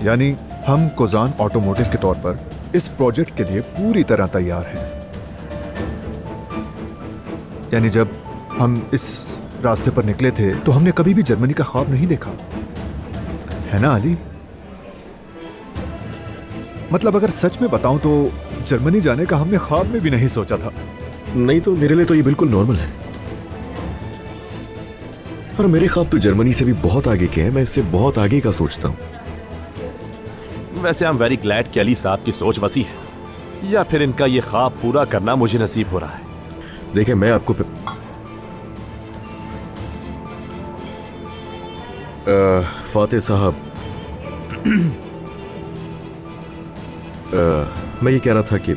यानी हम कोजान ऑटोमोटिव के तौर पर इस प्रोजेक्ट के लिए पूरी तरह तैयार हैं। यानी जब हम इस रास्ते पर निकले थे तो हमने कभी भी जर्मनी का ख्वाब नहीं देखा, है ना अली? मतलब अगर सच में बताऊं तो जर्मनी जाने का हमने ख्वाब में भी नहीं सोचा था। नहीं तो मेरे लिए तो ये बिल्कुल नॉर्मल है, और मेरे ख्वाब तो जर्मनी से भी बहुत आगे के हैं। मैं इससे बहुत आगे का सोचता हूँ। वैसे आई एम वेरी ग्लैड कि अली साहब की सोच वसी है, या फिर इनका ये ख्वाब पूरा करना मुझे नसीब हो रहा है। देखिए मैं आपको फातिह साहब, मैं ये कह रहा था कि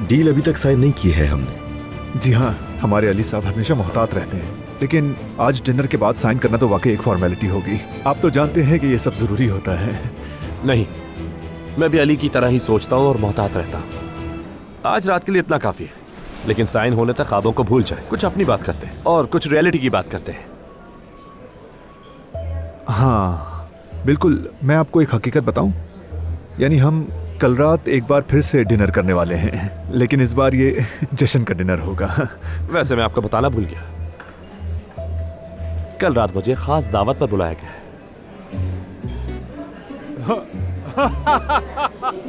डील अभी तक साइन नहीं की है हमने। जी हाँ, हमारे अली साहब हमेशा मोहतात रहते हैं, लेकिन आज डिनर के बाद साइन करना तो वाकई एक फॉर्मेलिटी होगी। आप तो जानते हैं कि ये सब जरूरी होता है। नहीं, मैं भी अली की तरह ही सोचता हूँ और मोहतात रहता हूँ। आज रात के लिए इतना काफी है, लेकिन साइन होने तक ख्वाबों को भूल जाए। कुछ अपनी बात करते हैं और कुछ रियलिटी की बात करते हैं। हाँ बिल्कुल, मैं आपको एक हकीकत बताऊं, यानी हम कल रात एक बार फिर से डिनर करने वाले हैं, लेकिन इस बार ये जश्न का डिनर होगा। वैसे मैं आपको बताना भूल गया, कल रात मुझे खास दावत पर बुलाया गया है।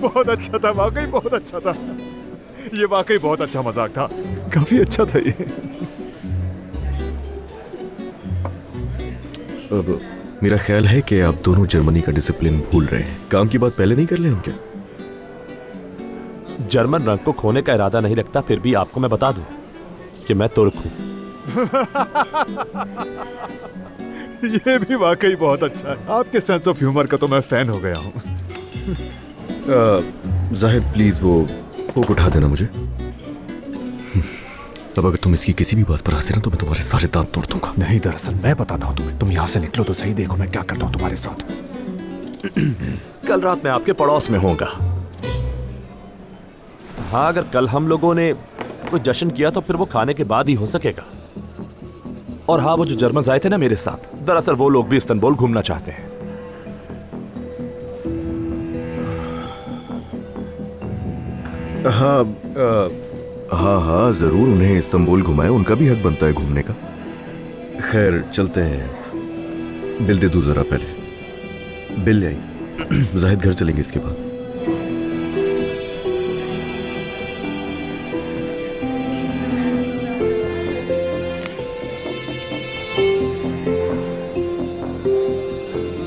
बहुत अच्छा था, वाकई बहुत अच्छा था। ये वाकई बहुत अच्छा मजाक था, काफी अच्छा था ये। अब मेरा ख्याल है कि आप दोनों जर्मनी का डिसिप्लिन भूल रहे हैं। काम की बात पहले नहीं कर ले हम क्या? जर्मन रंग को खोने का इरादा नहीं रखता, फिर भी आपको मैं बता दूं कि मैं तुर्क हूं। ये भी वाकई बहुत अच्छा है। आपके सेंस ऑफ ह्यूमर का तो मैं फैन हो गया हूँ। जाहिद प्लीज वो फोक उठा देना मुझे। अब अगर तुम इसकी किसी भी बात पर हंसे ना तो मैं तुम्हारे सारे दांत तोड़ दूंगा। नहीं, दरअसल मैं बताता हूँ तुम्हें, तुम यहाँ से निकलो तो सही, देखो मैं क्या करता हूँ तुम्हारे साथ। कल रात मैं आपके पड़ोस में होऊंगा। हाँ, अगर कल हम लोगों ने कोई जश्न किया तो फिर वो खाने के बाद ही हो सकेगा। और हाँ, वो जो जर्मन आए थे ना मेरे साथ, दरअसल वो लोग भी इस्तांबुल घूमना चाहते हैं। हाँ जरूर, उन्हें इस्तांबुल घुमाए, उनका भी हक बनता है घूमने का। खैर चलते हैं। बिल दे दो जरा पहले। बिल ले आई। जाहिद घर चलेंगे इसके बाद।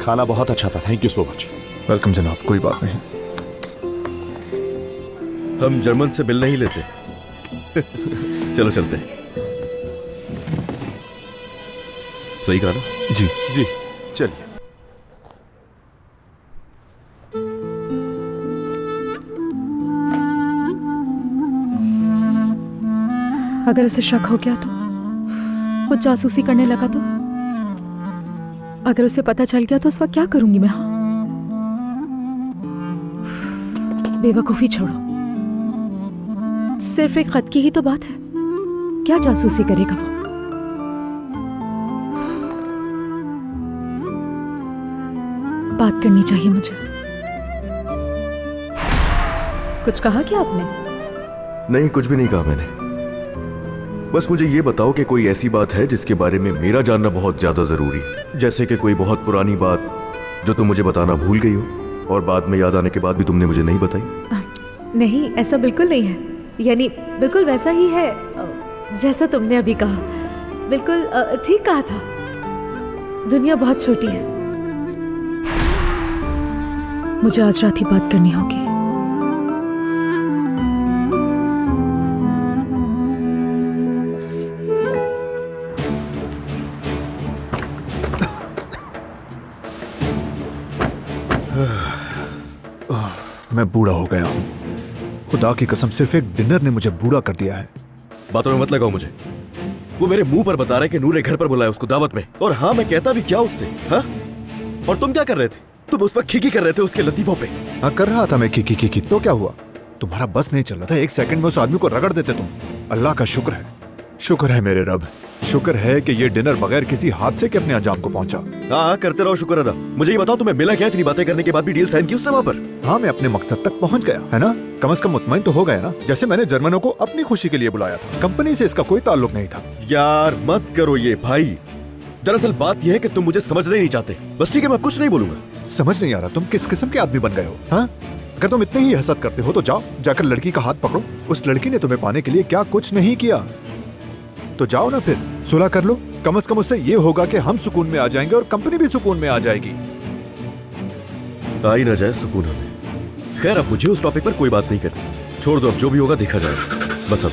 खाना बहुत अच्छा था, thank you so much. Welcome जनाब, कोई बात नहीं। हम जर्मन से बिल नहीं लेते। चलो चलते हैं। सही कहा ना? जी जी चलिए। अगर उसे शक हो गया तो, वो जासूसी करने लगा तो, अगर उसे पता चल गया तो उस वक्त क्या करूंगी मैं? हाँ, बेवकूफी छोड़ो, सिर्फ एक खत की ही तो बात है, क्या जासूसी करेगा वो? बात करनी चाहिए मुझे। कुछ कहा क्या आपने? नहीं, कुछ भी नहीं कहा मैंने। बस मुझे ये बताओ कि कोई ऐसी बात है जिसके बारे में मेरा जानना बहुत ज्यादा जरूरी है, जैसे कि कोई बहुत पुरानी बात जो तुम मुझे बताना भूल गई हो और बाद में याद आने के बाद भी तुमने मुझे नहीं बताई। नहीं, ऐसा बिल्कुल नहीं है, यानी बिल्कुल वैसा ही है जैसा तुमने अभी कहा। बिल्कुल ठीक कहा था। दुनिया बहुत छोटी है, मुझे आज रात ही बात करनी होगी। मैं बूढ़ा हो गया हूँ, खुदा की कसम सिर्फ एक डिनर ने मुझे बूढ़ा कर दिया है। बातों में मत लगाओ मुझे। वो मेरे मुंह पर बता रहे कि नूरे घर पर बुलाया उसको दावत में, और हाँ मैं कहता भी क्या उससे। हाँ, और तुम क्या कर रहे थे? तुम उस वक्त खिकी कर रहे थे उसके लतीफों पे। हाँ कर रहा था मैं खिकी, तो क्या हुआ? तुम्हारा बस नहीं चल रहा था, एक सेकंड में उस आदमी को रगड़ देते तुम। अल्लाह का शुक्र है शुक्र है मेरे रब, शुक्र है कि ये डिनर बगैर किसी हादसे के अपने अंजाम को पहुंचा। हाँ करते रहो शुक्र अदा। मुझे ये बताओ तुम्हें मिला क्या इतनी बातें करने के बाद भी डील साइन की उसने वहां पर? हाँ, मैं अपने मकसद तक पहुंच गया है ना। कम से कम मुतमईन तो हो गया ना। जैसे मैंने जर्मनों को अपनी खुशी के लिए बुलाया था, कंपनी से इसका कोई ताल्लुक नहीं था। यार मत करो ये भाई। दरअसल बात यह है कि तुम मुझे समझना ही नहीं चाहते। बस ठीक है, मैं कुछ नहीं बोलूंगा। समझ नहीं आ रहा तुम किस किस्म के आदमी बन गए हो। हाँ, अगर तुम इतने ही हसद करते हो तो जाओ, जाकर लड़की का हाथ पकड़ो। उस लड़की ने तुम्हें पाने के लिए क्या कुछ नहीं किया, तो जाओ ना फिर सुलह कर लो। कम से कम उससे ये होगा कि हम सुकून में आ जाएंगे और कंपनी भी सुकून में आ जाएगी। आ ही ना जाए सुकून हमें। खैर अब मुझे उस टॉपिक पर कोई बात नहीं करनी। छोड़ दो, अब जो भी होगा देखा जाएगा। बस अब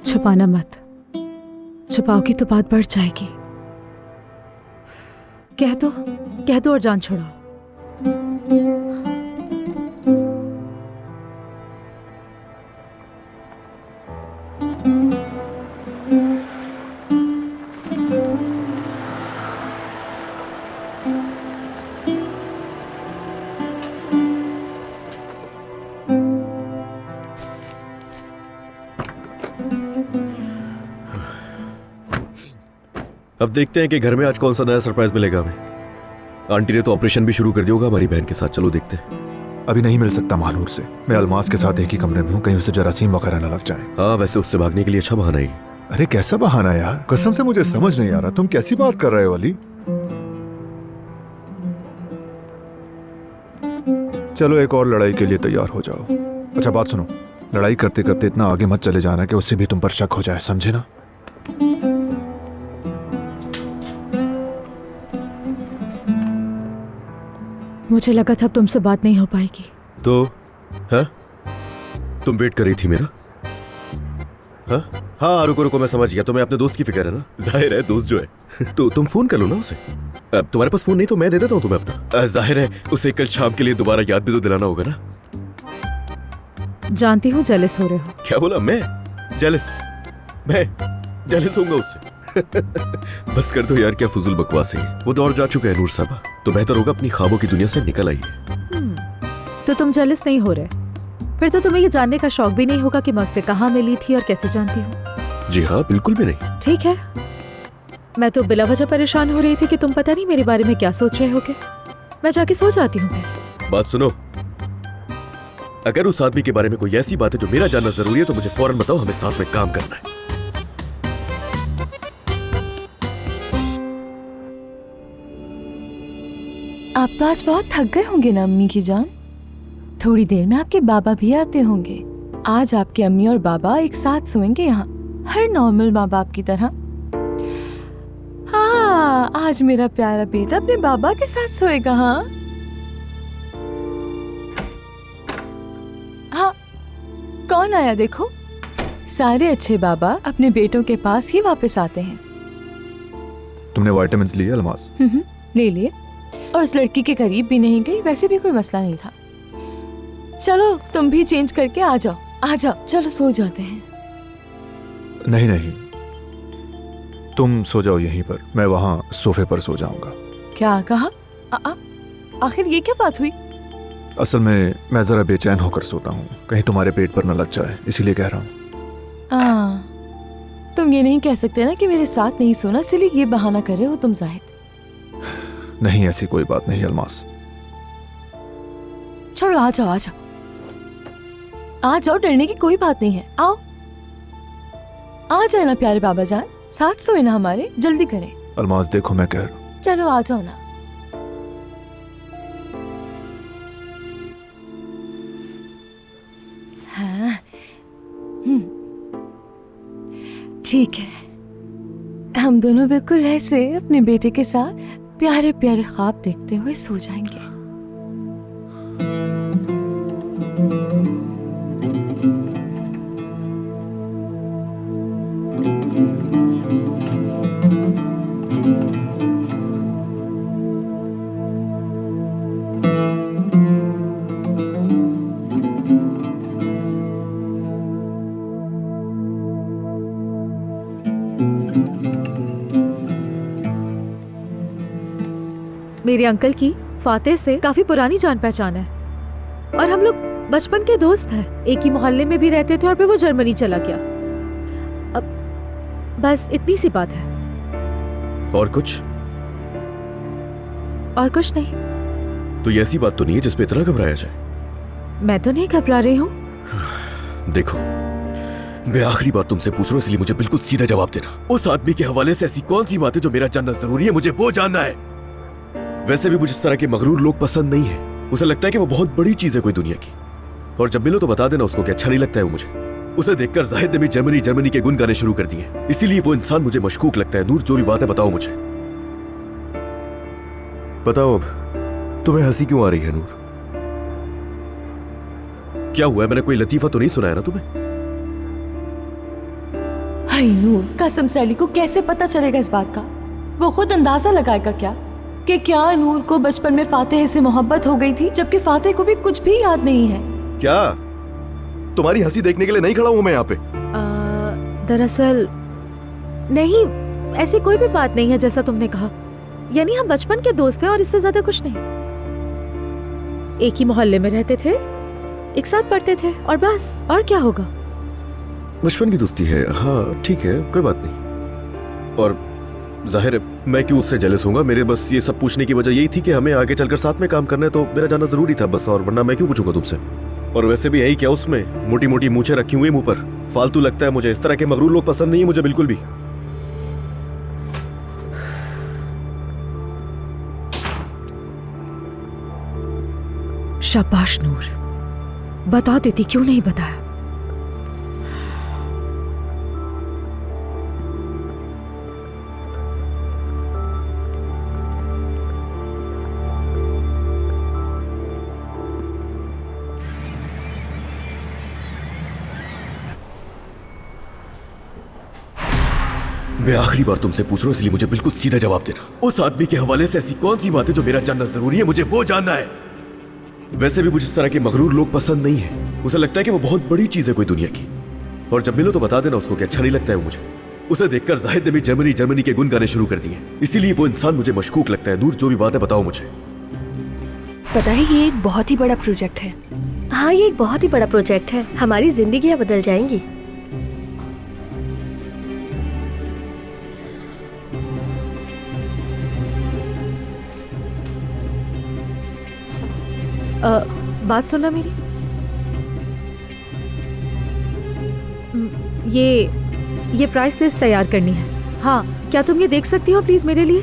छुपाना मत, छुपाओगी तो बात बढ़ जाएगी। कह दो और जान छोड़ो। अब देखते हैं कि घर में आज कौन सा नया सरप्राइज मिलेगा हमें। आंटी ने तो ऑपरेशन भी शुरू कर दिया होगा हमारी बहन के साथ। चलो देखते हैं। अभी नहीं मिल सकता महानूर से। मैं अलमास के साथ एक ही कमरे में हूँ, कहीं उसे जरासीम वगैरह न लग जाए। हाँ वैसे उससे भागने के लिए अच्छा बहाना है। अरे कैसा बहाना यार, कसम से मुझे समझ नहीं आ रहा तुम कैसी बात कर रहे हो अली। चलो एक और लड़ाई के लिए तैयार हो जाओ। अच्छा बात सुनो, लड़ाई करते करते इतना आगे मत चले जाना कि उससे भी तुम पर शक हो जाए, समझे ना। मुझे लगा था अब तुमसे बात नहीं हो पाएगी। तो हाँ तुम वेट कर रही थी मेरा? हाँ हाँ रुको रुको, मैं समझ गया। तुम्हें अपने दोस्त की फिक्र है ना। जाहिर है दोस्त जो है तो तुम फोन कर लो ना उसे। अब तुम्हारे पास फोन नहीं तो मैं दे देता हूँ तुम्हें अपना। जाहिर है उसे कल शाम के लिए दोबारा याद भी तो दिलाना होगा ना। जानती हूँ जेलस हो रहे हो। क्या बोला? मैं जेलस होऊंगा उससे? बस कर दो यार, क्या फुजूल बकवास है। वो दौर जा चुका है नूर साहबा, तो बेहतर होगा अपनी ख्वाबों की दुनिया से निकल आइए। तो तुम जेलस नहीं हो रहे, फिर तो तुम्हें ये जानने का शौक भी नहीं होगा कि मैं उससे कहाँ मिली थी और कैसे जानती हूँ। जी हाँ बिल्कुल भी नहीं। ठीक है, मैं तो बिला वजह परेशान हो रही थी कि तुम पता नहीं मेरे बारे में क्या सोच रहे होगे। मैं जाके सो जाती हूँ फिर। बात सुनो, अगर उस आदमी के बारे में कोई ऐसी बात है जो मेरा जानना जरूरी है तो मुझे फौरन बताओ, हमें साथ में काम करना है। आप तो आज बहुत थक गए होंगे ना अम्मी की जान। थोड़ी देर में आपके बाबा भी आते होंगे। आज आपकी अम्मी और बाबा एक साथ सोएंगे यहाँ, हर नॉर्मल माँ बाप की तरह। हाँ आज मेरा प्यारा बेटा अपने बाबा के साथ सोएगा। हाँ हाँ कौन आया देखो। सारे अच्छे बाबा अपने बेटों के पास ही वापस आते हैं। तुमने विटामिन लिए अलमास? ले लिए, और उस लड़की के करीब भी नहीं गई। वैसे भी कोई मसला नहीं था। चलो तुम भी चेंज करके आ जाओ। आ जाओ, चलो सो जाते हैं। नहीं नहीं, तुम सो जाओ यहीं पर, मैं वहां सोफे पर सो जाऊंगा। क्या कहा? आखिर ये क्या बात हुई? असल में मैं जरा बेचैन होकर सोता हूँ, कहीं तुम्हारे पेट पर न लग जाए, इसीलिए कह रहा हूँ। तुम ये नहीं कह सकते ना कि मेरे साथ नहीं सोना, इसलिए ये बहाना कर रहे हो तुम जाहिद। नहीं ऐसी कोई बात नहीं अलमास। छोड़ो, आ जाओ आ जाओ आ जाओ, डरने की कोई बात नहीं है। आओ आ जाए ना प्यारे बाबा जान, साथ सोए ना हमारे। जल्दी करें। अलमास देखो मैं कह रहा हूँ। चलो आ जाओ ना। हाँ ठीक है, हम दोनों बिल्कुल ऐसे अपने बेटे के साथ प्यारे प्यारे ख्वाब देखते हुए सो जाएंगे। मेरे अंकल की फातेह से काफी पुरानी जान पहचान है और हम लोग बचपन के दोस्त हैं। एक ही मोहल्ले में भी रहते थे और फिर वो जर्मनी चला गया। अब बस इतनी सी बात है। और कुछ? और कुछ नहीं। तो ये ऐसी बात तो नहीं है जिसपे इतना घबराया जाए। मैं तो नहीं घबरा रही हूँ। देखो, मैं आखिरी बात तुमसे पूछ रहा हूं, इसलिए मुझे बिल्कुल सीधा जवाब देना। उस आदमी के हवाले से ऐसी कौन सी बात है जो मेरा जानना जरूरी है? मुझे वो जानना है। वैसे भी मुझे इस तरह के मगरूर लोग पसंद नहीं है। उसे लगता है कि वो बहुत बड़ी चीज है कोई दुनिया की, और जब मिलो तो बता देना उसको कि अच्छा नहीं लगता है वो मुझे। उसे देखकर जाहिद ने भी जर्मनी जर्मनी के गुन गाने शुरू कर दिए, इसीलिए वो इंसान मुझे मशकूक लगता है। नूर, जो भी बात है बताओ मुझे। बताओ अब, तुम्हें हंसी क्यों आ रही है नूर? क्या हुआ है? मैंने कोई लतीफा तो नहीं सुनाया ना तुम्हें? हाय नूर, कसम से अली को कैसे पता चलेगा इस बात का? वो खुद अंदाजा लगाएगा क्या कि क्या नूर को बचपन में फातेह से मोहब्बत हो गई थी, जबकि फातेह को भी कुछ भी याद नहीं है। क्या तुम्हारी हंसी देखने के लिए नहीं खड़ा हूं मैं यहाँ पे? दरअसल नहीं, ऐसी कोई भी बात नहीं है जैसा तुमने कहा। यानी हम बचपन के दोस्त हैं और इससे ज्यादा कुछ नहीं। एक ही मोहल्ले में रहते थे, एक साथ पढ़ते थे और बस। और क्या होगा? बचपन की दोस्ती है, हाँ ठीक है, कोई बात नहीं। और जाहिर है मैं क्यों उससे जेलस हूँगा? मेरे बस ये सब पूछने की वजह यही थी कि हमें आगे चलकर साथ में काम करना है, तो मेरा जानना जरूरी था बस। और वरना मैं क्यों पूछूंगा तुमसे? और वैसे भी यही क्या, उसमें मोटी मोटी मूछें रखी हुई मुंह पर, फालतू लगता है मुझे। इस तरह के मगरूर लोग पसंद नहीं है मुझे बिल्कुल भी। शाबाश नूर, बता देती, क्यों नहीं बताया? मैं आखिरी बार तुमसे पूछ रहा हूं, इसलिए मुझे बिल्कुल सीधा जवाब देना। उस आदमी के हवाले से ऐसी कौन सी बात है जो मेरा जानना जरूरी है? मुझे वो जानना है। वैसे भी मुझे इस तरह के मगरूर लोग पसंद नहीं है। उसे लगता है कि वो बहुत बड़ी चीज है कोई दुनिया की, और जब मिलो तो बता देना उसको कि अच्छा नहीं लगता है वो मुझे। उसे देखकर जाहिद ने भी जर्मनी जर्मनी के गुन गाने शुरू कर दिए, इसीलिए वो इंसान मुझे मशकूक लगता है। नूर, जो भी बात है बताओ मुझे। पता है, ये एक बहुत ही बड़ा प्रोजेक्ट है। हाँ, ये एक बहुत ही बड़ा प्रोजेक्ट है। हमारी जिंदगियां बदल जाएंगी। बात सुनना मेरी। ये प्राइस लिस्ट तैयार करनी है। हाँ, क्या तुम ये देख सकती हो प्लीज मेरे लिए?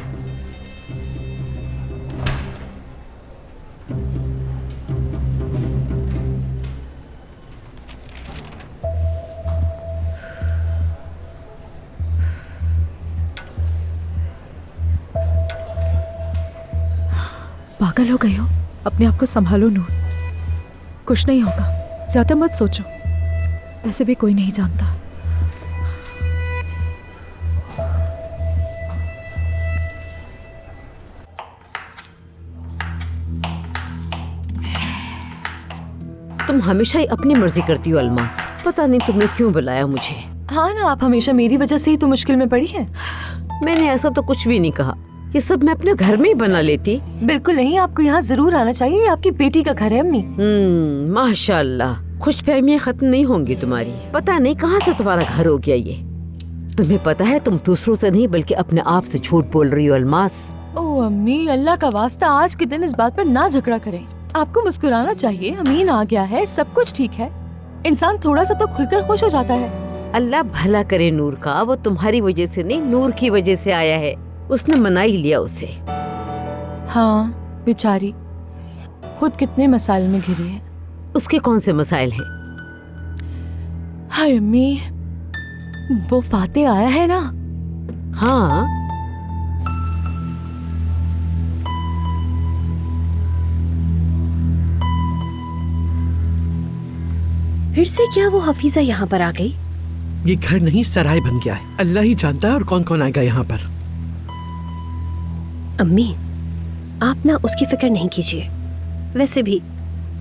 पागल हो गई हो? अपने आप को संभालो नूर, कुछ नहीं होगा, ज्यादा मत सोचो। ऐसे भी कोई नहीं जानता। तुम हमेशा ही अपनी मर्जी करती हो अलमास। पता नहीं तुमने क्यों बुलाया मुझे। हाँ ना, आप हमेशा मेरी वजह से ही तो मुश्किल में पड़ी हैं। मैंने ऐसा तो कुछ भी नहीं कहा। ये सब मैं अपने घर में ही बना लेती। बिल्कुल नहीं, आपको यहाँ जरूर आना चाहिए। ये आपकी बेटी का घर है अम्मी। माशाल्लाह, खुशफहमियाँ खत्म नहीं होंगी तुम्हारी। पता नहीं कहाँ से तुम्हारा घर हो गया ये। तुम्हें पता है तुम दूसरों से नहीं बल्कि अपने आप से झूठ बोल रही हो अलमास। ओ अम्मी, अल्लाह का वास्ता आज के दिन इस बात पर ना झगड़ा करें। आपको मुस्कुराना चाहिए। अमीन आ गया है, सब कुछ ठीक है। इंसान थोड़ा सा तो खुलकर खुश हो जाता है। अल्लाह भला करे नूर का। वो तुम्हारी वजह से नहीं, नूर की वजह से आया है। उसने मना ही लिया उसे। हाँ बेचारी, खुद कितने मसाइल में घिरी है। उसके कौन से मसाइल हैं? हाय अम्मी, वो फातेह आया है ना। हाँ, फिर से क्या वो हफीजा यहाँ पर आ गई? ये घर नहीं सराय बन गया है। अल्लाह ही जानता है और कौन कौन आएगा यहाँ पर। अम्मी, आप ना उसकी फिक्र नहीं कीजिए। वैसे भी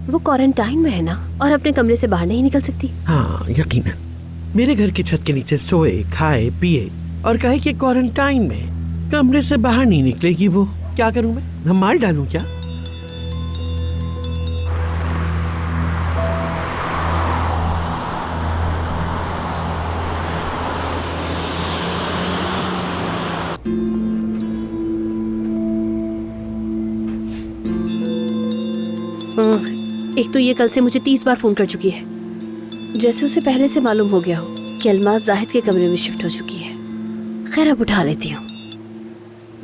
वो क्वारंटाइन में है ना, और अपने कमरे से बाहर नहीं निकल सकती। हाँ यकीनन, मेरे घर की छत के नीचे सोए, खाए, पिए और कहे कि क्वारंटाइन में कमरे से बाहर नहीं निकलेगी वो। क्या करूं मैं मार डालूं क्या? एक तो ये कल से मुझे 30 बार फोन कर चुकी है, जैसे उसे पहले से मालूम हो गया हो कि अलमास जाहिद के कमरे में शिफ्ट हो चुकी है। खैर अब उठा लेती हूँ।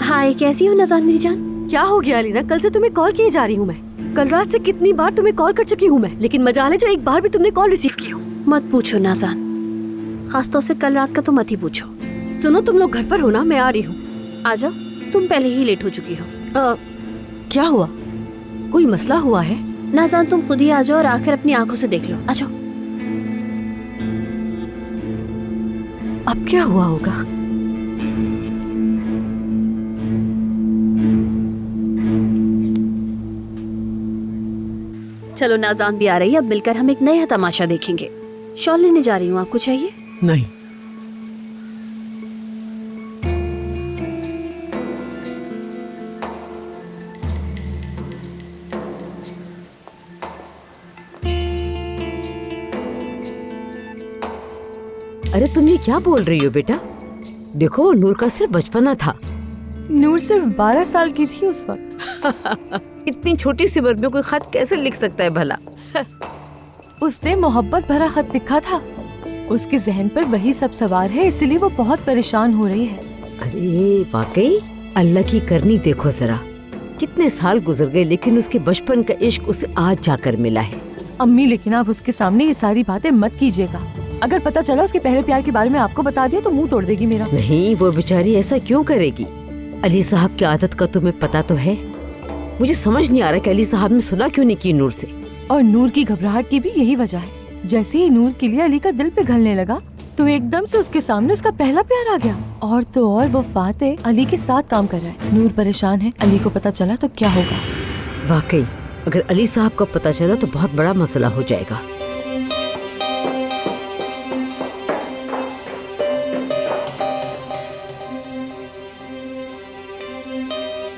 हाय, कैसी हो नाज़ान मेरी जान? क्या हो गया अलीना? कल से तुम्हें कॉल किए जा रही हूँ मैं। कल रात से कितनी बार तुम्हें कॉल कर चुकी हूँ मैं, लेकिन मजाल है जो एक बार भी तुमने कॉल रिसीव की हो। मत पूछो नाज़ान, खासतौर से कल रात का तो मत ही पूछो। सुनो, तुम लोग घर पर हो ना? मैं आ रही हूँ। आ जाओ, तुम पहले ही लेट हो चुकी हो। क्या हुआ? कोई मसला हुआ है? नाज़ान तुम खुद ही आ जाओ और आखिर अपनी आंखों से देख लो। आ जाओ। अब क्या हुआ होगा? चलो, नाज़ान भी आ रही है, अब मिलकर हम एक नया तमाशा देखेंगे। शॉल लेने जा रही हूँ, आपको चाहिए? नहीं। अरे तुम ये क्या बोल रही हो बेटा? देखो नूर का सिर्फ बचपना था। नूर सिर्फ 12 साल की थी उस वक्त। इतनी छोटी सी उम्र में कोई खत कैसे लिख सकता है भला? उसने मोहब्बत भरा खत लिखा था। उसके जहन पर वही सब सवार है, इसलिए वो बहुत परेशान हो रही है। अरे वाकई अल्लाह की करनी देखो जरा। कितने साल गुजर गए लेकिन उसके बचपन का इश्क उसे आज जाकर मिला है। अम्मी, लेकिन आप उसके सामने ये सारी बातें मत कीजिएगा। अगर पता चला उसके पहले प्यार के बारे में आपको बता दिया तो मुंह तोड़ देगी मेरा। नहीं, वो बेचारी ऐसा क्यों करेगी? अली साहब की आदत का तुम्हें पता तो है। मुझे समझ नहीं आ रहा कि अली साहब ने सुना क्यों नहीं की नूर से। और नूर की घबराहट की भी यही वजह है। जैसे ही नूर के लिए अली का दिल पिघलने लगा तो एकदम से उसके सामने उसका पहला प्यार आ गया। और तो और वो फातेह अली के साथ काम कर रहा है। नूर परेशान है, अली को पता चला तो क्या होगा? वाकई अगर अली साहब को पता चला तो बहुत बड़ा मसला हो जाएगा।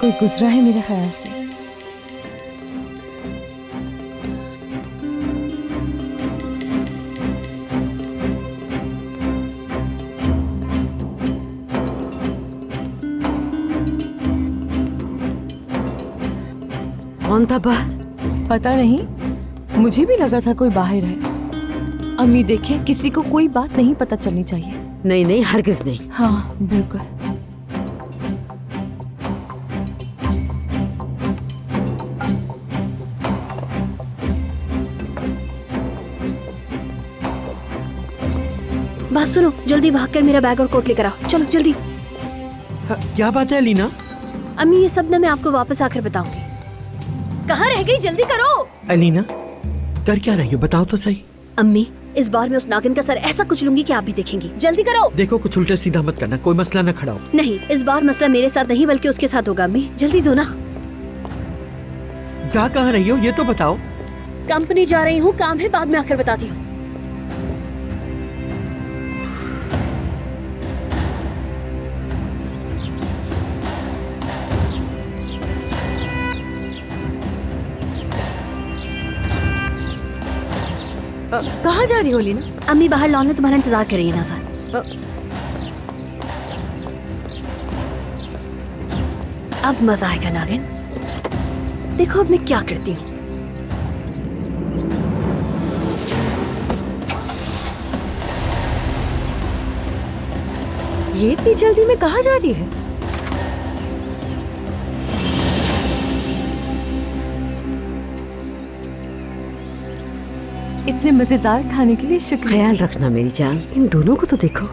कोई गुजरा है मेरे ख्याल से। कौन था बाहर? पता नहीं, मुझे भी लगा था कोई बाहर है। अम्मी देखें, किसी को कोई बात नहीं पता चलनी चाहिए। नहीं नहीं, हरगिज नहीं। हाँ बिल्कुल। बात सुनो, जल्दी भागकर मेरा बैग और कोट लेकर आओ। चलो जल्दी। क्या बात है अलीना? अम्मी, ये सब ना मैं आपको वापस आकर बताऊंगी। कहाँ रह गई? जल्दी करो। अलीना, कर क्या रही हो? बताओ तो सही। अम्मी, इस बार मैं उस नागिन का सर ऐसा कुचलूंगी कि आप भी देखेंगी। जल्दी करो। देखो, कुछ उल्टा सीधा मत करना, कोई मसला ना खड़ा हो। नहीं, इस बार मसला मेरे साथ नहीं बल्कि उसके साथ होगा। अम्मी जल्दी दो ना। जा कहाँ रही हो ये तो बताओ। कंपनी जा रही हूँ, काम है, बाद में आकर बताती हूँ। कहाँ जा रही हो अलीना? अम्मी बाहर लॉन में तुम्हारा इंतजार कर रही है नाज़ान। अब मजा आएगा नागिन। देखो अब मैं क्या करती हूँ। ये इतनी जल्दी में कहाँ जा रही है? इतने मजेदार खाने के लिए शुक्रिया। ख्याल रखना मेरी जान। इन दोनों को तो देखो।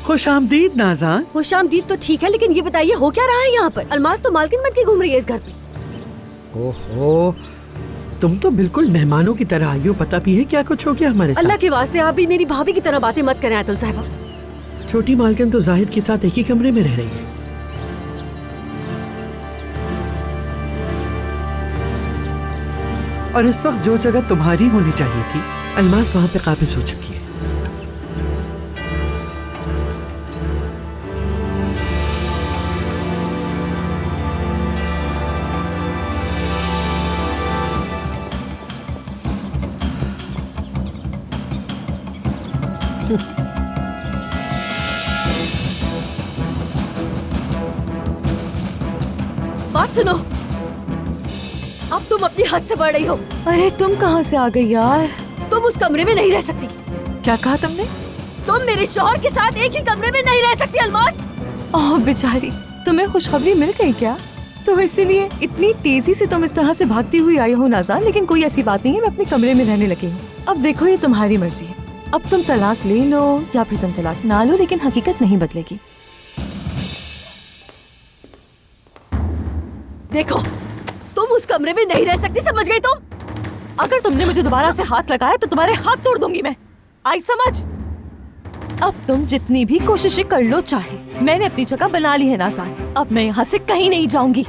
खुश आमदीद नाज़ान। खुश आमदीद तो ठीक है, लेकिन ये बताइए हो क्या रहा है यहाँ पर? अलमास तो मालकिन बन के घूम रही है इस घर पे। ओहो, तुम तो बिल्कुल मेहमानों की तरह आई हो। पता भी है क्या कुछ हो गया हमारे अल्लाह साथ? के वास्ते आप भी मेरी भाभी की तरह बातें मत करें आयतुल साहिबा। छोटी मालकिन तो जाहिद के साथ एक ही कमरे में रह रही है। और इस वक्त जो जगह तुम्हारी होनी चाहिए थी, अलमास वहाँ पे काबिज हो चुकी है। बात सुनो, अब तुम अपनी हद से बढ़ रही हो। अरे तुम कहाँ से आ गई यार? तुम उस कमरे में नहीं रह सकती। क्या कहा तुमने? तुम मेरे शौहर के साथ एक ही कमरे में नहीं रह सकती अलमास। ओह बेचारी, तुम्हें खुशखबरी मिल गई क्या? तो इसीलिए इतनी तेजी से तुम इस तरह से भागती हुई आई हो नाज़ान। लेकिन कोई ऐसी बात नहीं है, मैं अपने कमरे में रहने लगी हूँ। अब देखो ये तुम्हारी मर्जी है। अब तुम तलाक ले लो या फिर तुम तलाक ना लो, लेकिन हकीकत नहीं बदलेगी। देखो, तुम उस कमरे में नहीं रह सकती, समझ गई तुम? अगर तुमने मुझे दोबारा से हाथ लगाया तो तुम्हारे हाथ तोड़ दूंगी मैं। आई समझ? अब तुम जितनी भी कोशिशें कर लो चाहे, मैंने अपनी जगह बना ली है नाज़ान। अब मैं यहाँ से कहीं नहीं जाऊंगी।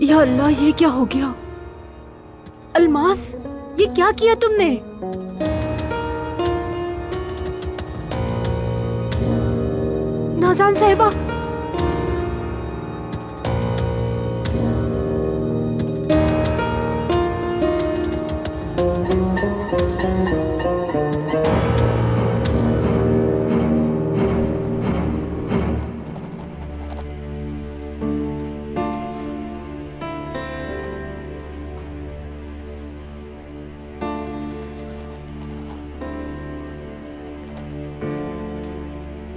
या अल्लाह, ये क्या हो गया? अलमास, ये क्या किया तुमने? नाज़ान साहिबा,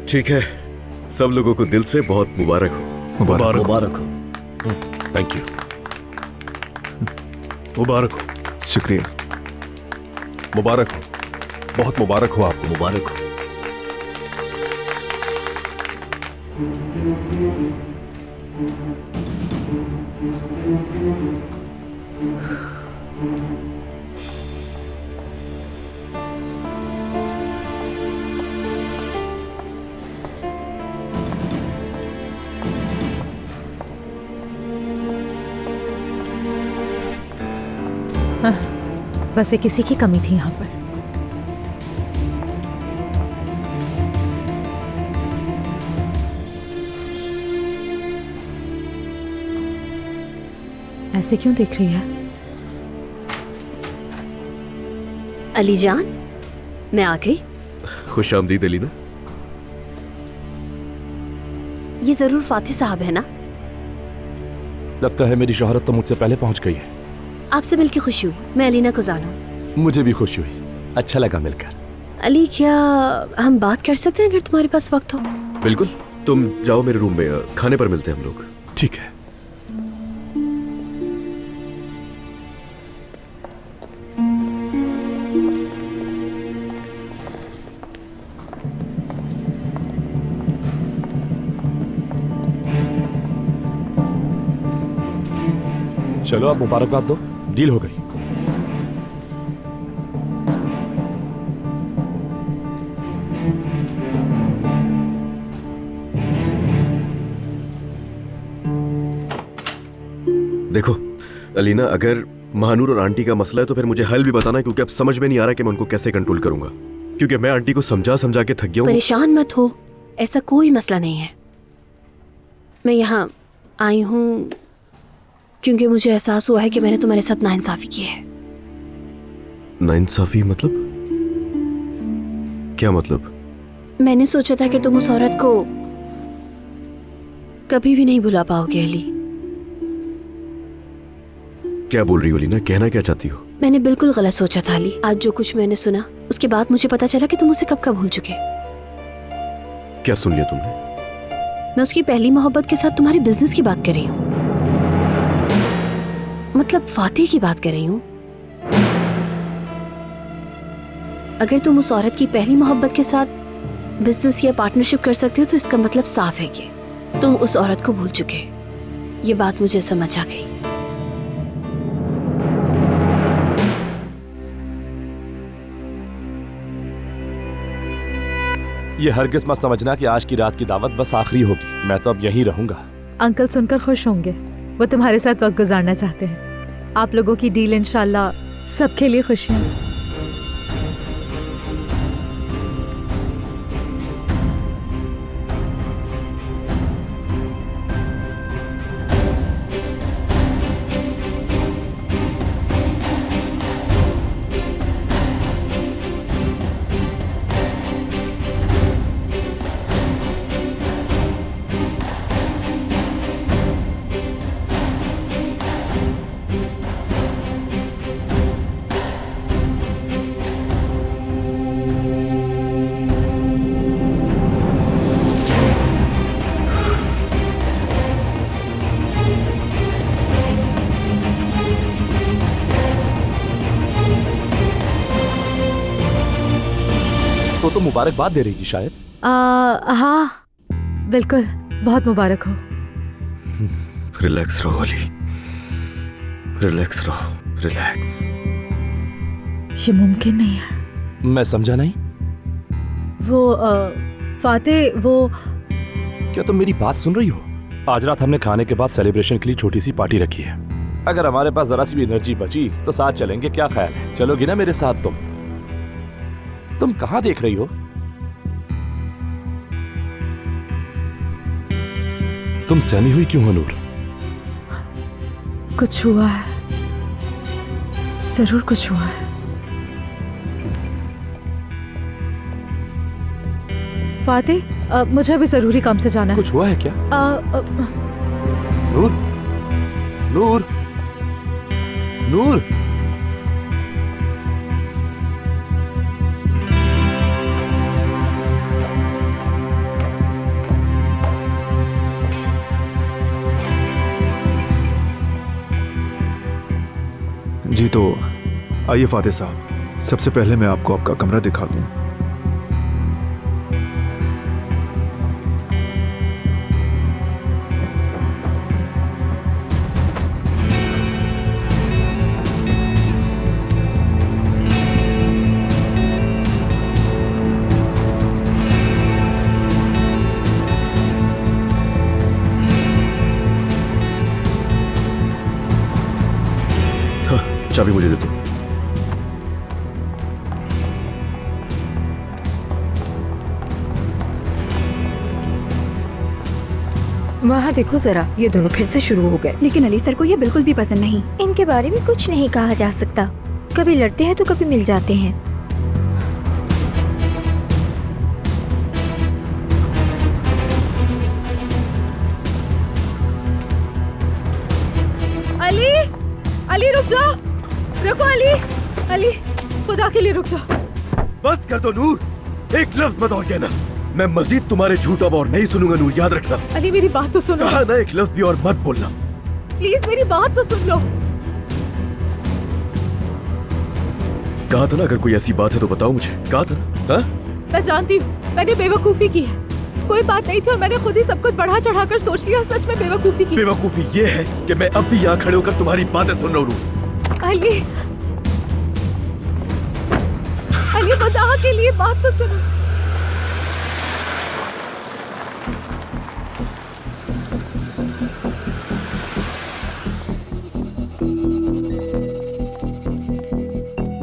ठीक है, सब लोगों को दिल से बहुत मुबारक हो। मुबारक हो। Thank you. मुबारक हो। शुक्रिया। मुबारक हो, बहुत मुबारक हो आपको। मुबारक हो। बस एक किसी की कमी थी यहाँ पर। ऐसे क्यों देख रही है? अली जान, मैं आ गई। खुश आमदीद अलीना। ये जरूर फातिह साहब है ना? लगता है मेरी शोहरत तो मुझसे पहले पहुंच गई है। आपसे मिलकर खुशी हुई। मैं अलीना को जानूं। मुझे भी खुशी हुई, अच्छा लगा मिलकर। अली, क्या हम बात कर सकते हैं अगर तुम्हारे पास वक्त हो? बिल्कुल, तुम जाओ मेरे रूम में, खाने पर मिलते हैं हम लोग। ठीक है। चलो अब मुबारकबाद दो, डील हो गई। देखो अलीना, अगर महानूर और आंटी का मसला है तो फिर मुझे हल भी बताना, क्योंकि अब समझ में नहीं आ रहा कि मैं उनको कैसे कंट्रोल करूंगा, क्योंकि मैं आंटी को समझा समझा के थक गया हूं। परेशान मत हो, ऐसा कोई मसला नहीं है। मैं यहाँ आई हूँ क्योंकि मुझे एहसास हुआ है कि मैंने तुम्हारे साथ नाइंसाफी की है। नाइंसाफी मतलब? क्या मतलब? मैंने सोचा था कि तुम उस औरत को कभी भी नहीं भुला पाओगे अली। क्या बोल रही हो अलीना? कहना क्या चाहती हो? मैंने बिल्कुल गलत सोचा था अली। आज जो कुछ मैंने सुना उसके बाद मुझे पता चला कि तुम उसे कब कब भूल चुके। क्या सुन लिया तुमने? मैं उसकी पहली मोहब्बत के साथ तुम्हारे बिजनेस की बात कर रही हूँ, मतलब फातिह की बात कर रही हूँ। अगर तुम उस औरत की पहली मोहब्बत के साथ बिजनेस या पार्टनरशिप कर सकते हो तो इसका मतलब साफ है कि तुम उस औरत को भूल चुके। ये बात मुझे समझ आ गई। ये हरगिज़ मत समझना कि आज की रात की दावत बस आखिरी होगी। मैं तो अब यहीं रहूंगा। अंकल सुनकर खुश होंगे, वो तुम्हारे साथ वक्त गुजारना चाहते हैं। आप लोगों की डील इंशाल्लाह सबके लिए खुशियाँ। तो मुबारकबाद दे रही थी शायद। हाँ बिल्कुल, बहुत मुबारक हो। रिलैक्स रहो अली, रिलैक्स रहो, रिलैक्स। ये मुमकिन नहीं है। मैं समझा नहीं। वो फातिह, वो क्या तुम मेरी बात सुन रही हो? आज रात हमने खाने के बाद सेलिब्रेशन के लिए छोटी सी पार्टी रखी है। अगर हमारे पास जरा सी भी एनर्जी बची तो साथ चलेंगे, क्या ख्याल है? चलोगी ना मेरे साथ? तुम कहां देख रही हो? तुम सहमी हुई क्यों हो नूर? कुछ हुआ है, जरूर कुछ हुआ है। फातिह, मुझे अभी जरूरी काम से जाना है। कुछ हुआ है क्या? नूर, नूर, नूर। जी तो आइए फातिह साहब, सबसे पहले मैं आपको आपका कमरा दिखा दूं। चाबी मुझे दे दो। वहाँ देखो जरा, ये दोनों फिर से शुरू हो गए। लेकिन अली सर को ये बिल्कुल भी पसंद नहीं। इनके बारे में कुछ नहीं कहा जा सकता, कभी लड़ते हैं तो कभी मिल जाते हैं। अली, अली रुक जाओ, रुको अली, अली खुदा के लिए रुक जाओ। बस कर दो नूर, एक लफ्ज मत और कहना। मैं मजीद तुम्हारे झूठ अब और नहीं सुनूंगा नूर, याद रखना। अली मेरी बात तो सुनो। कहा ना, एक लफ्ज भी और मत बोलना। प्लीज मेरी बात तो सुन लो। कहा था ना, अगर कोई ऐसी बात है तो बताओ मुझे। कहा था ना? हाँ? मैं जानती हूँ मैंने बेवकूफी की है, कोई बात नहीं थी और मैंने खुद ही सब कुछ बढ़ा चढ़ाकर सोच लिया। सच में बेवकूफी की। बेवकूफी ये है कि मैं अब भी यहाँ खड़े होकर तुम्हारी बातें सुन रहा हूँ। अली, अली खुदा के लिए बात तो सुनो।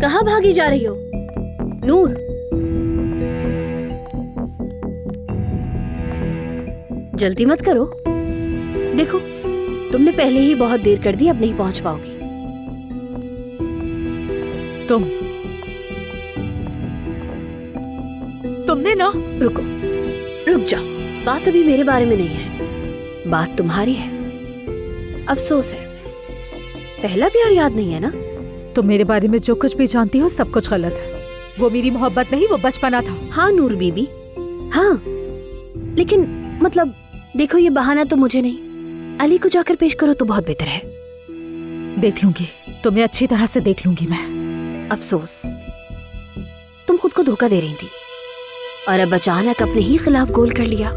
कहाँ भागी जा रही हो नूर? जल्दी मत करो। देखो तुमने पहले ही बहुत देर कर दी, अब नहीं पहुंच पाओगी। तुमने ना। रुको, रुक जाओ। बात अभी मेरे बारे में नहीं है, बात तुम्हारी है। अफसोस है पहला प्यार याद नहीं है ना। तुम मेरे बारे में जो कुछ भी जानती हो सब कुछ गलत है। वो मेरी मोहब्बत नहीं, वो बचपना था। हाँ नूर बीबी, हाँ, लेकिन मतलब देखो ये बहाना तो मुझे नहीं, अली को जाकर पेश करो तो बहुत बेहतर है। देख लूंगी, तुम्हें अच्छी तरह से देख लूंगी मैं। अफसोस तुम खुद को धोखा दे रही थी और अब अचानक अपने ही खिलाफ गोल कर लिया।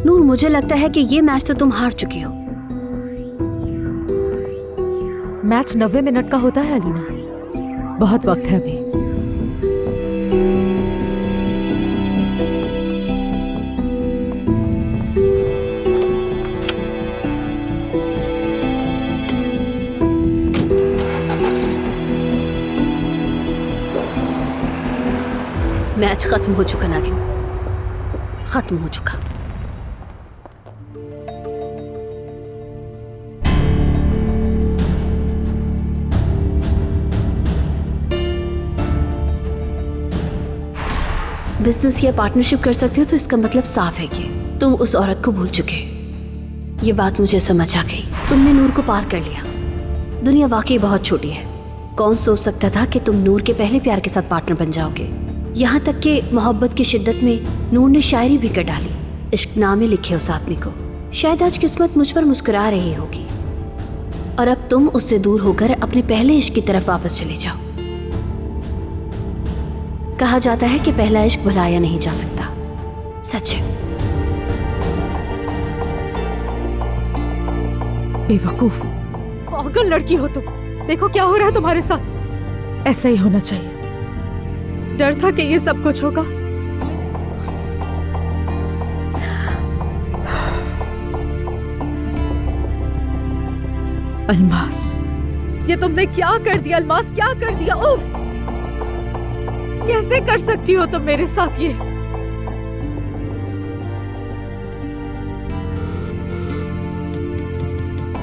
नूर मुझे लगता है कि ये मैच तो तुम हार चुकी हो। मैच 90 मिनट का होता है अलीना, बहुत वक्त है अभी। मैच खत्म हो चुका नागिन, खत्म हो चुका। बिजनेस या पार्टनरशिप कर सकते हो तो इसका मतलब साफ है कि तुम उस औरत को भूल चुके। ये बात मुझे समझ आ गई। तुमने नूर को पार कर लिया। दुनिया वाकई बहुत छोटी है। कौन सोच सकता था कि तुम नूर के पहले प्यार के साथ पार्टनर बन जाओगे। यहाँ तक कि मोहब्बत की शिद्दत में नूर ने शायरी भी कर डाली, इश्क नामे लिखे उस आदमी को। शायद आज किस्मत मुझ पर मुस्कुरा रही होगी और अब तुम उससे दूर होकर अपने पहले इश्क की तरफ वापस चले जाओ। कहा जाता है कि पहला इश्क भुलाया नहीं जा सकता, सच है। बेवकूफ, पागल लड़की हो तुम। देखो क्या हो रहा है तुम्हारे साथ। ऐसा ही होना चाहिए। डर था कि ये सब कुछ होगा। अल्मास, ये तुमने क्या कर दिया? अल्मास क्या कर दिया? उफ, कैसे कर सकती हो तुम मेरे साथ ये?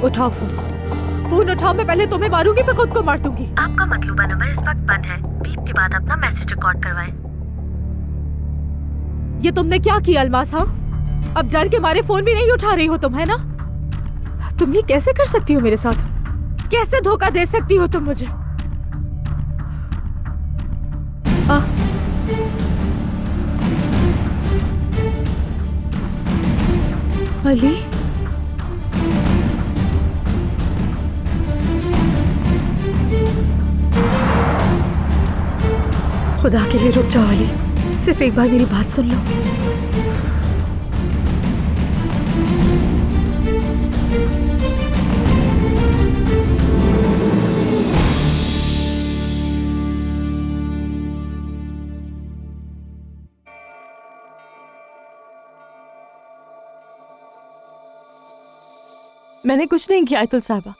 उठाओ फोन उठाओ। मैं पहले तुम्हें मारूंगी, मैं खुद को मार दूंगी। आपका मतलूबा नंबर इस वक्त बंद है। बीप के बाद अपना मैसेज रिकॉर्ड करवाएं। ये तुमने क्या किया अल्मास? हाँ, अब डर के मारे फोन भी नहीं उठा रही हो तुम, है ना? तुम ये कैसे कर सकती हो मेरे साथ? कैसे धोखा दे सकती हो तुम मुझे? अली, खुदा के लिए रुक जाओ अली, सिर्फ एक बार मेरी बात सुन लो। मैंने कुछ नहीं किया आयतुल साहिबा।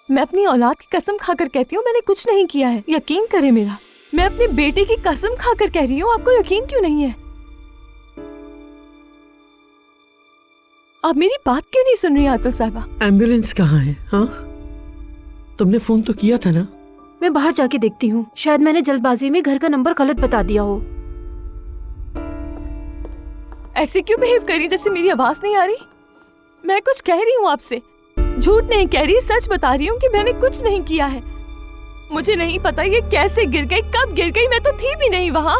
मैं अपनी औलाद की कसम खाकर कहती हूँ मैंने कुछ नहीं किया है। यकीन करें मेरा, मैं अपने बेटे की कसम खाकर कह रही हूँ। आपको यकीन क्यों नहीं है? आप मेरी बात क्यों नहीं सुन रही आयतुल साहिबा? एम्बुलेंस कहाँ है? हाँ, तुमने फोन तो किया था ना? मैं बाहर जाके देखती हूँ, शायद मैंने जल्दबाजी में घर का नंबर गलत बता दिया हो। ऐसे क्यों बिहेव कर रही जैसे मेरी आवाज नहीं आ रही? मैं कुछ कह रही हूँ आपसे, झूठ नहीं कह रही, सच बता रही हूँ कि मैंने कुछ नहीं किया है। मुझे नहीं पता ये कैसे गिर गई, कब गिर गई, मैं तो थी भी नहीं वहां।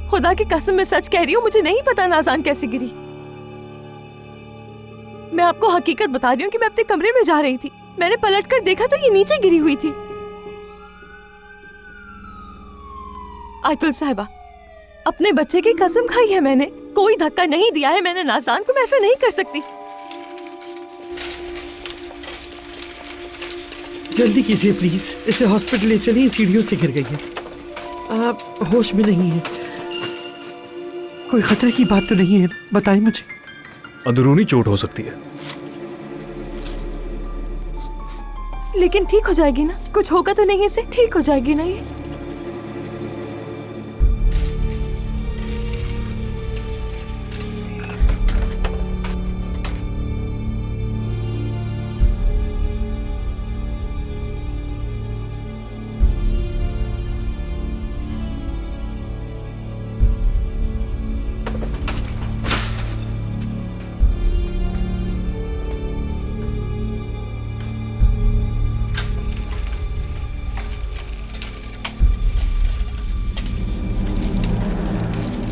खुदा की कसम मैं सच कह रही हूँ, मुझे नहीं पता नाज़ान कैसे गिरी। मैं आपको हकीकत बता रही हूँ कि मैं अपने कमरे में जा रही थी, मैंने पलटकर देखा तो ये नीचे गिरी हुई थी। आयतुल साहिबा, अपने बच्चे की कसम खाई है मैंने, कोई धक्का नहीं दिया है मैंने नाज़ान को, मैं ऐसा नहीं कर सकती। जल्दी कीजिए प्लीज, इसे हॉस्पिटल ले चलिए, सीढ़ियों से गिर गई है। आप होश में नहीं है, कोई खतरे की बात तो नहीं है? बताइए मुझे। अंदरूनी चोट हो सकती है। लेकिन ठीक हो जाएगी ना? कुछ होगा तो नहीं इसे? ठीक हो जाएगी ना ये?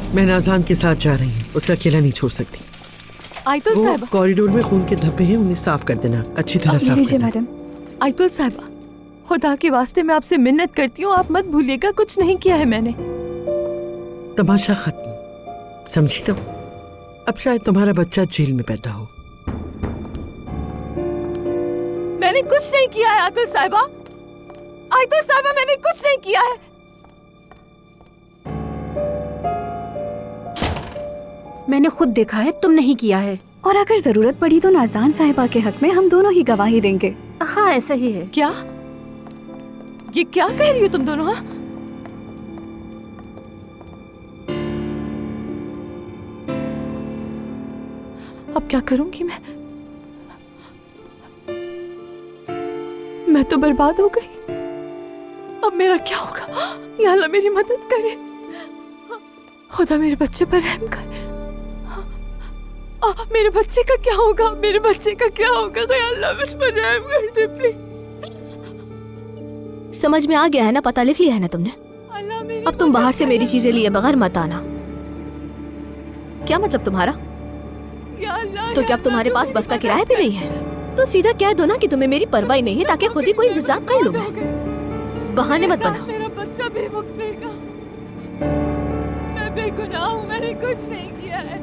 मैं नाज़ान के साथ जा रही हूँ, उसे अकेला नहीं छोड़ सकती। आयतुल वो साहिबा, कॉरिडोर में खून के धब्बे हैं, उन्हें साफ कर देना, अच्छी तरह साफ करना। मैडम। आयतुल साहिबा, खुदा के वास्ते मैं आपसे मिन्नत करती हूँ, आप मत भूलिएगा कुछ नहीं किया है मैंने। तमाशा खत्म, समझी? तो अब शायद तुम्हारा बच्चा जेल में पैदा हो। मैंने कुछ नहीं किया है आयतुल साहिबा, आयतुल साहिबा मैंने कुछ नहीं किया है। मैंने खुद देखा है, तुम नहीं किया है। और अगर जरूरत पड़ी तो नाज़ान साहिबा के हक में हम दोनों ही गवाही देंगे। हाँ ऐसा ही है। क्या? ये क्या कह रही हो तुम दोनों? हाँ, अब क्या करूंगी मैं तो बर्बाद हो गई। अब मेरा क्या होगा? या अल्लाह मेरी मदद करे, खुदा मेरे बच्चे पर रहम कर। मेरे बच्चे का क्या होगा? मेरे बच्चे का क्या होगा? अल्लाह मुझ पर रहम कर दे प्लीज। समझ में आ गया है ना? पता लिख लिया है ना तुमने? अब तुम बाहर से मेरी चीजें लिए बगैर मत आना। क्या मतलब तुम्हारा? तो क्या अब तुम्हारे पास बस का किराया भी नहीं है? तो सीधा कह दो ना कि तुम्हें मेरी परवाह नहीं है, ताकि खुद ही कोई इंतजाम कर लूं मैं। बहाने मत बनाओ। मेरा बच्चा बेवकूफ देगा। मैं बेगुनाह हूँ, मैंने कुछ नहीं किया है,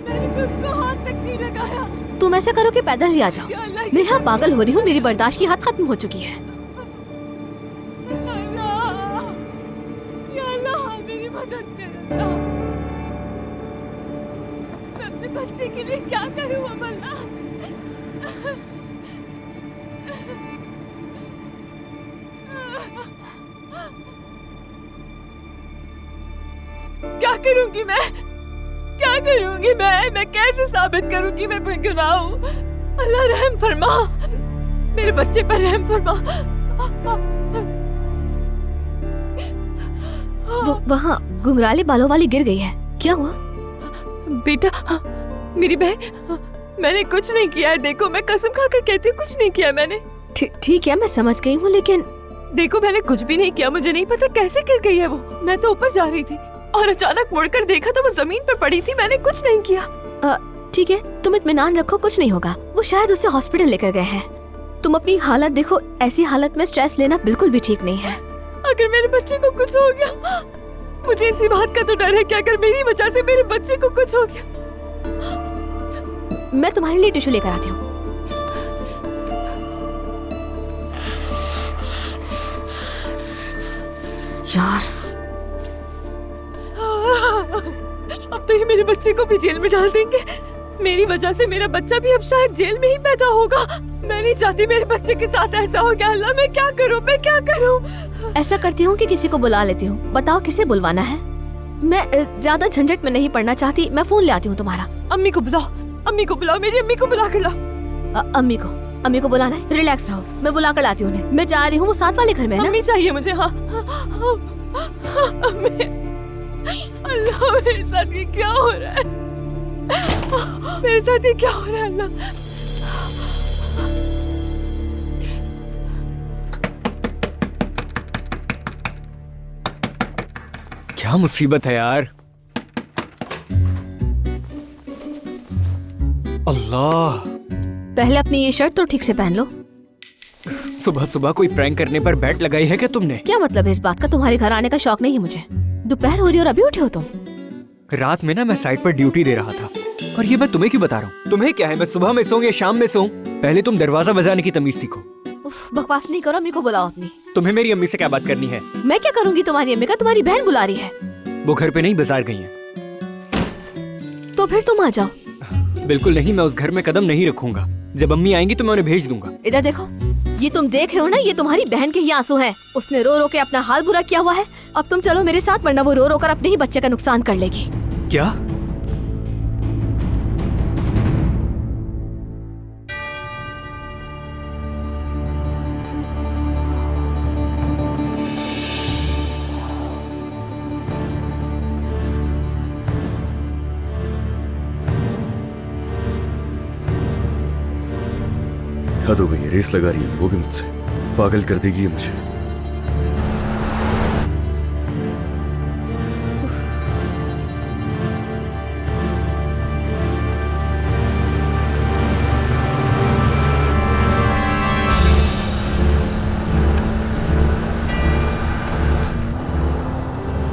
मैंने तो उसको हाथ तक नहीं लगाया। तुम ऐसा करो कि पैदल ही आ जाओ। मैं यहाँ पागल हो रही हूँ, मेरी बर्दाश्त की हद खत्म हो चुकी है। या अल्लाह मेरी मदद कर। मैं अपने बच्चे के लिए क्या करूँ अब अल्लाह? क्या करूंगी मैं? क्या करूंगी मैं कैसे साबित करूंगी मैं बेगुनाह हूँ? अल्लाह रहम फरमा, मेरे बच्चे पर रहम फरमा। वहाँ घुंघराले बालों वाली गिर गई है, क्या हुआ? बेटा, मेरी बहन, मैंने कुछ नहीं किया है। देखो मैं कसम खाकर कहती हूँ कुछ नहीं किया मैंने। ठीक है, मैं समझ गई हूँ, लेकिन देखो मैंने कुछ भी नहीं किया। मुझे नहीं पता कैसे गिर गई है वो। मैं तो ऊपर जा रही थी और अचानक मुड़कर देखा तो वो जमीन पर पड़ी थी। मैंने कुछ नहीं किया। ठीक है, तुम इत्मीनान रखो, कुछ नहीं होगा। वो शायद उसे हॉस्पिटल लेकर गए हैं। तुम अपनी हालत देखो, ऐसी हालत में स्ट्रेस लेना बिल्कुल भी ठीक नहीं है। अगर मेरे बच्चे को कुछ हो गया, मुझे इसी बात का तो डर है कि अगर मेरी वजह से मेरे बच्चे को कुछ हो गया। मैं तुम्हारे लिए टिश्यू लेकर आती हूँ। यार, अब तो ये मेरे बच्चे को भी जेल में डाल देंगे। मेरी वजह से मेरा बच्चा भी अब शायद जेल में ही पैदा होगा। मैं नहीं चाहती मेरे बच्चे के साथ ऐसा हो गया। अल्लाह मैं क्या करूं, मैं क्या करूं? ऐसा करती हूँ कि किसी को बुला लेती हूँ। बताओ किसे बुलवाना है? मैं ज्यादा झंझट में नहीं पड़ना चाहती। मैं फोन ले आती हूँ तुम्हारा। अम्मी को बुलाओ, अम्मी को बुलाओ, मेरी अम्मी को बुला कर लाओ। अम्मी को बुलाना है? रिलैक्स रहो, मैं बुला कर लाती हूँ उन्हें। मैं जा रही हूँ, वो साथ वाले घर में है ना? अम्मी चाहिए मुझे। हाँ, अल्लाह मेरे साथ ये क्या हो रहा है? मेरे साथ ये क्या हो रहा है अल्लाह? क्या मुसीबत है यार। अल्लाह, पहले अपनी ये शर्ट तो ठीक से पहन लो। सुबह सुबह कोई प्रैंक करने पर बैट लगाई है क्या तुमने? क्या मतलब है इस बात का? तुम्हारे घर आने का शौक नहीं है मुझे। दोपहर हो रही और अभी उठे हो तुम? रात में ना मैं साइट पर ड्यूटी दे रहा था, और ये मैं तुम्हें क्यों बता रहा हूँ? तुम्हें क्या है, मैं सुबह में सोऊं या शाम में सोऊं? पहले तुम दरवाजा बजाने की तमीज सीखो। उफ, बकवास नहीं करो, अम्मी को बुलाओ अपनी। तुम्हें मेरी अम्मी से क्या बात करनी है? मैं क्या करूंगी तुम्हारी अम्मी का? तुम्हारी बहन बुला रही है। वो घर पे नहीं, बाजार गई है। तो फिर तुम आ जाओ। बिल्कुल नहीं, मैं उस घर में कदम नहीं रखूंगा। जब अम्मी आएंगी तो मैं उन्हें भेज दूंगा। इधर देखो, ये तुम देख रहे हो ना, ये तुम्हारी बहन के ही आंसू हैं। उसने रो रो के अपना हाल बुरा किया हुआ है। अब तुम चलो मेरे साथ, वरना वो रो रो कर अपने ही बच्चे का नुकसान कर लेगी। क्या? हद हो गई है, रेस लगा रही है वो भी मुझसे। पागल कर देगी ये मुझे।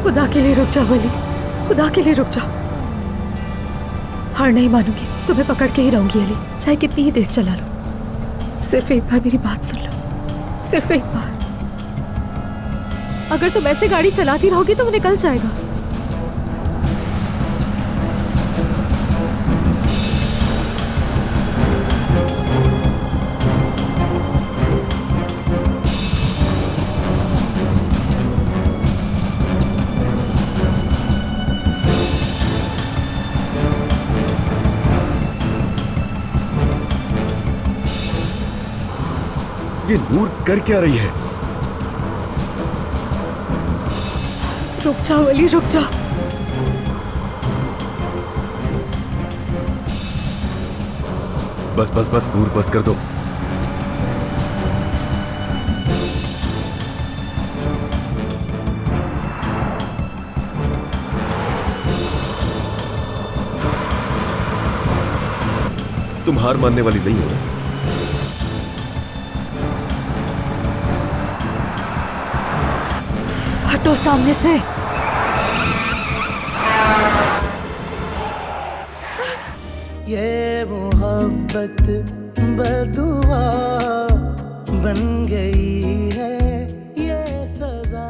खुदा के लिए रुक जा वली, खुदा के लिए रुक जा। हार नहीं मानूंगी, तुम्हें पकड़ के ही रहूंगी अली, चाहे कितनी ही तेज चला लो। सिर्फ एक बार मेरी बात सुन लो, सिर्फ एक बार। अगर तुम ऐसे गाड़ी चलाती रहोगी तो वो निकल जाएगा। ये नूर कर क्या रही है? रुक जाओ अली, रुक जाओ। बस बस बस नूर, बस कर दो। तुम हार मानने वाली नहीं हो ना? हटो सामने से। ये मोहब्बत बदुआ बन गई है, ये सजा